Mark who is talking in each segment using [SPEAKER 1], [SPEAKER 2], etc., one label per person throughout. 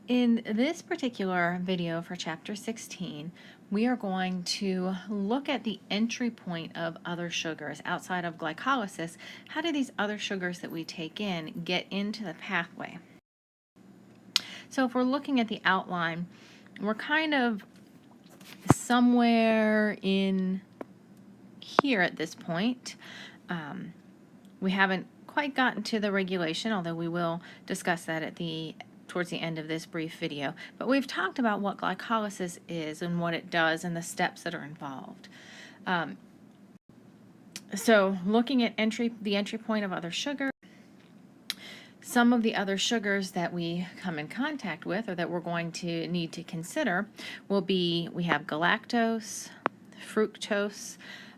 [SPEAKER 1] In this particular video for chapter 16, we are going to look at the entry point of other sugars outside of glycolysis. How do these other sugars that we take in get into the pathway? So if we're looking at the outline, we're kind of somewhere in here at this point. We haven't quite gotten to the regulation, although we will discuss that towards the end of this brief video. But we've talked about what glycolysis is and what it does and the steps that are involved. So looking at the entry point of other sugars, some of the other sugars that we come in contact with or that we're going to need to consider will be, we have galactose, fructose,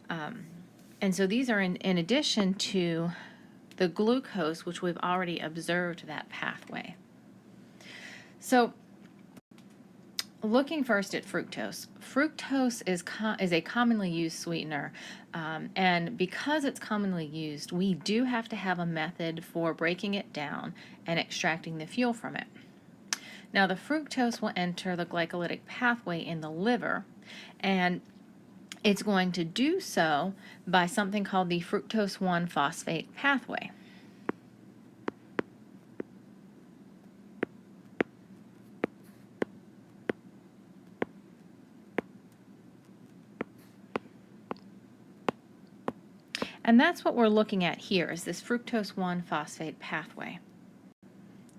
[SPEAKER 1] and so these are in addition to the glucose, which we've already observed that pathway. So looking first at fructose. Fructose is a commonly used sweetener, and because it's commonly used, we do have to have a method for breaking it down and extracting the fuel from it. Now, the fructose will enter the glycolytic pathway in the liver, and it's going to do so by something called the fructose 1-phosphate pathway. And that's what we're looking at here, is this fructose 1-phosphate pathway.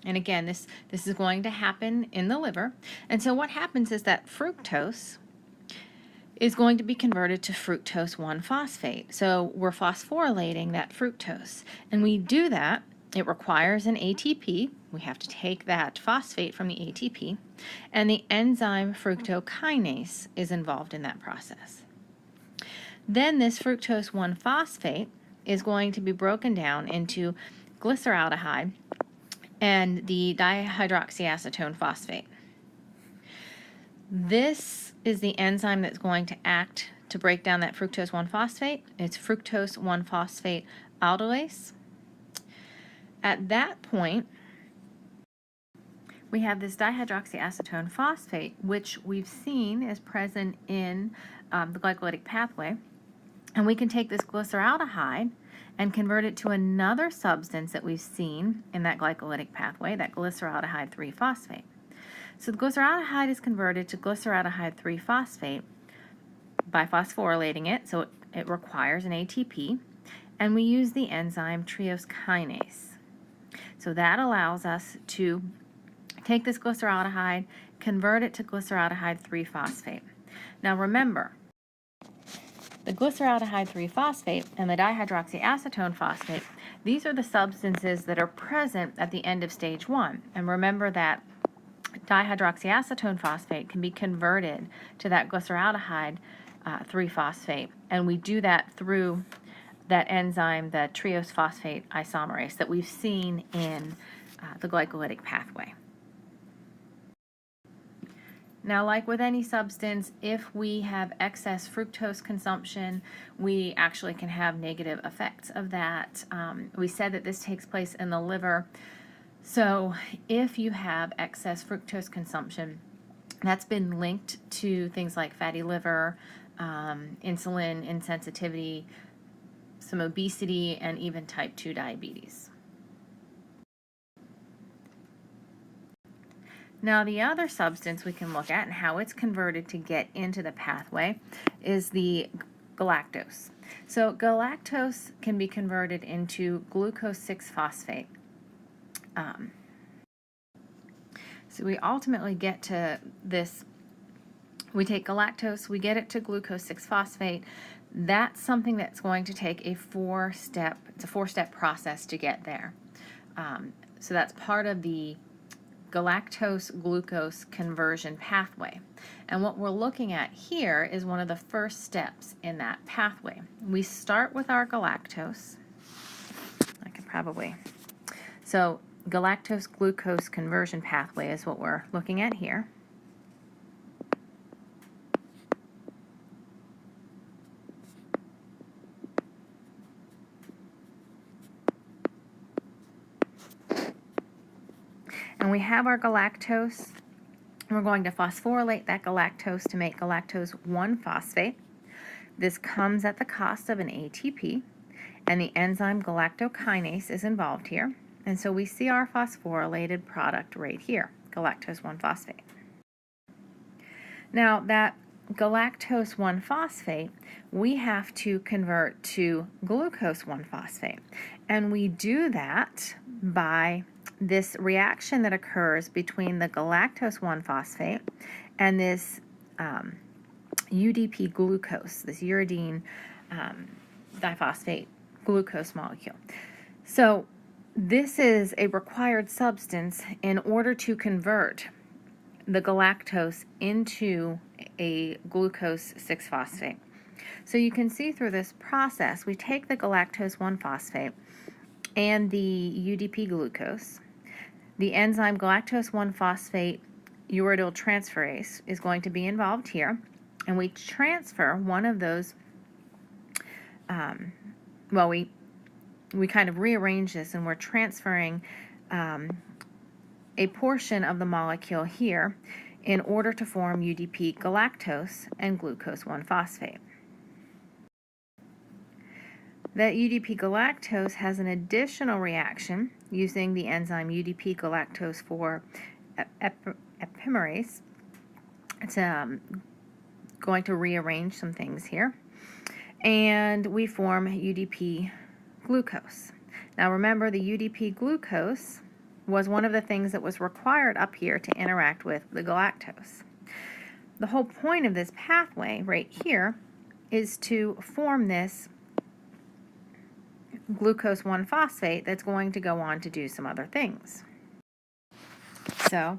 [SPEAKER 1] And again, this is going to happen in the liver. And so what happens is that fructose is going to be converted to fructose 1-phosphate. So we're phosphorylating that fructose. And we do that, it requires an ATP. We have to take that phosphate from the ATP. And the enzyme fructokinase is involved in that process. Then this fructose 1-phosphate is going to be broken down into glyceraldehyde and the dihydroxyacetone phosphate. This is the enzyme that's going to act to break down that fructose 1-phosphate. It's fructose 1-phosphate aldolase. At that point, we have this dihydroxyacetone phosphate, which we've seen is present in the glycolytic pathway. And we can take this glyceraldehyde and convert it to another substance that we've seen in that glycolytic pathway, that glyceraldehyde 3-phosphate. So the glyceraldehyde is converted to glyceraldehyde 3-phosphate by phosphorylating it, so it requires an ATP, and we use the enzyme triose kinase. So that allows us to take this glyceraldehyde, convert it to glyceraldehyde 3-phosphate. Now remember, the glyceraldehyde 3-phosphate and the dihydroxyacetone phosphate, these are the substances that are present at the end of stage 1. And remember that dihydroxyacetone phosphate can be converted to that glyceraldehyde 3-phosphate, and we do that through that enzyme, the triose phosphate isomerase that we've seen in the glycolytic pathway. Now, like with any substance, if we have excess fructose consumption, we actually can have negative effects of that. We said that this takes place in the liver. So if you have excess fructose consumption, that's been linked to things like fatty liver, insulin insensitivity, some obesity, and even type 2 diabetes. Now, the other substance we can look at and how it's converted to get into the pathway is the galactose. So galactose can be converted into glucose 6-phosphate. So we ultimately get to this, we take galactose, we get it to glucose 6-phosphate. That's something that's going to take it's a 4-step process to get there. So that's part of the galactose-glucose conversion pathway. And what we're looking at here is one of the first steps in that pathway. We start with our galactose. So galactose-glucose conversion pathway is what we're looking at here. And we have our galactose. We're going to phosphorylate that galactose to make galactose 1-phosphate. This comes at the cost of an ATP, and the enzyme galactokinase is involved here. And so we see our phosphorylated product right here, galactose 1-phosphate. Now that galactose 1-phosphate, we have to convert to glucose 1-phosphate. And we do that by this reaction that occurs between the galactose 1-phosphate and this UDP glucose, this uridine diphosphate glucose molecule. So this is a required substance in order to convert the galactose into a glucose 6-phosphate. So you can see through this process, we take the galactose 1-phosphate and the UDP glucose. The enzyme galactose 1-phosphate uridyl transferase is going to be involved here, and we transfer one of those, we kind of rearrange this, and we're transferring a portion of the molecule here in order to form UDP galactose and glucose 1-phosphate. That UDP galactose has an additional reaction using the enzyme UDP galactose 4 epimerase. It's going to rearrange some things here, and we form UDP glucose. Now remember, the UDP glucose was one of the things that was required up here to interact with the galactose. The whole point of this pathway right here is to form this glucose 1-phosphate that's going to go on to do some other things. So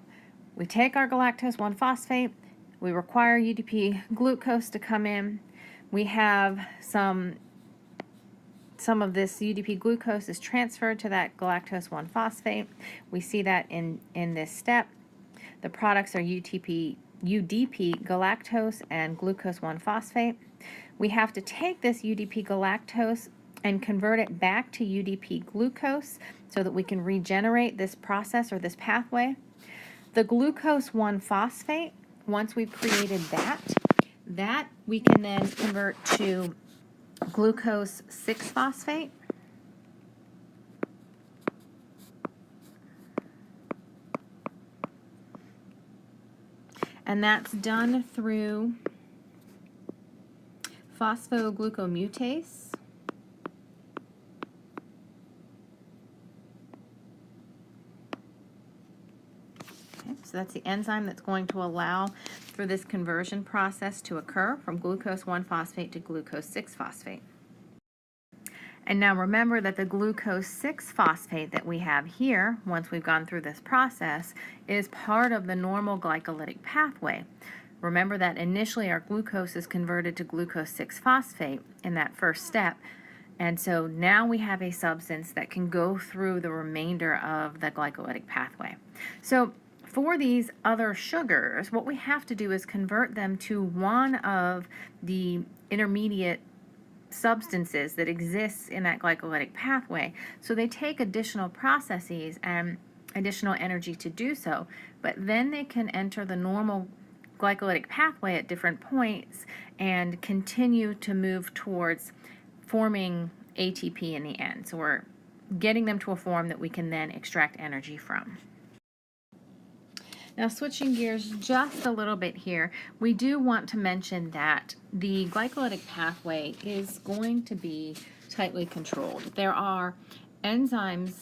[SPEAKER 1] we take our galactose 1-phosphate, we require UDP glucose to come in. We have some of this UDP glucose is transferred to that galactose 1-phosphate. We see that in this step. The products are UDP galactose and glucose 1-phosphate. We have to take this UDP galactose and convert it back to UDP glucose so that we can regenerate this process or this pathway. The glucose 1-phosphate, once we've created that we can then convert to glucose 6-phosphate. And that's done through phosphoglucomutase. So that's the enzyme that's going to allow for this conversion process to occur from glucose 1-phosphate to glucose 6-phosphate. And now remember that the glucose 6-phosphate that we have here, once we've gone through this process, is part of the normal glycolytic pathway. Remember that initially our glucose is converted to glucose 6-phosphate in that first step. And so now we have a substance that can go through the remainder of the glycolytic pathway. So for these other sugars, what we have to do is convert them to one of the intermediate substances that exists in that glycolytic pathway. So they take additional processes and additional energy to do so, but then they can enter the normal glycolytic pathway at different points and continue to move towards forming ATP in the end. So we're getting them to a form that we can then extract energy from. Now, switching gears just a little bit here, we do want to mention that the glycolytic pathway is going to be tightly controlled. There are enzymes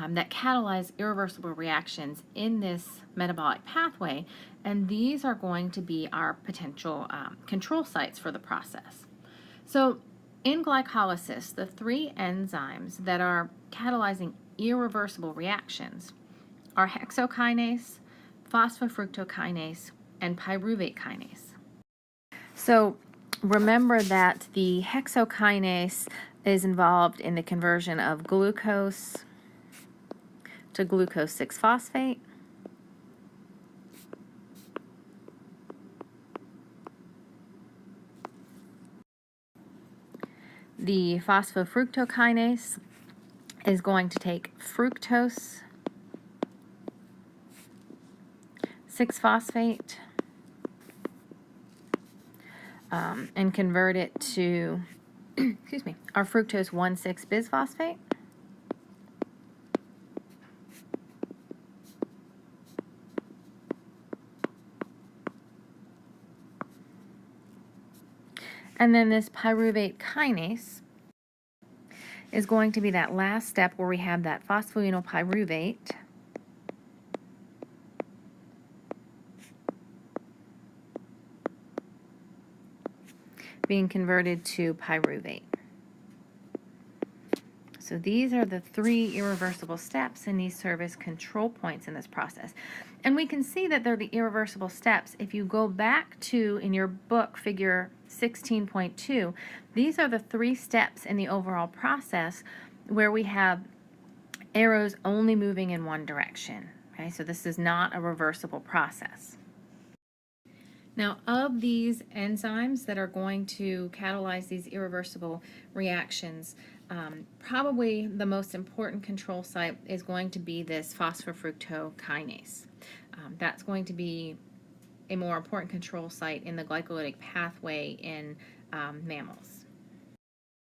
[SPEAKER 1] that catalyze irreversible reactions in this metabolic pathway, and these are going to be our potential control sites for the process. So in glycolysis, the 3 enzymes that are catalyzing irreversible reactions are hexokinase, phosphofructokinase, and pyruvate kinase. So remember that the hexokinase is involved in the conversion of glucose to glucose 6-phosphate. The phosphofructokinase is going to take fructose 6-phosphate and convert it to, excuse me, our fructose 1,6-bisphosphate. And then this pyruvate kinase is going to be that last step where we have that phosphoenolpyruvate being converted to pyruvate. So these are the 3 irreversible steps, and these serve as control points in this process. And we can see that they're the irreversible steps. If you go back to, in your book, figure 16.2, these are the 3 steps in the overall process where we have arrows only moving in one direction. Okay, so this is not a reversible process. Now, of these enzymes that are going to catalyze these irreversible reactions, probably the most important control site is going to be this phosphofructokinase. That's going to be a more important control site in the glycolytic pathway in mammals.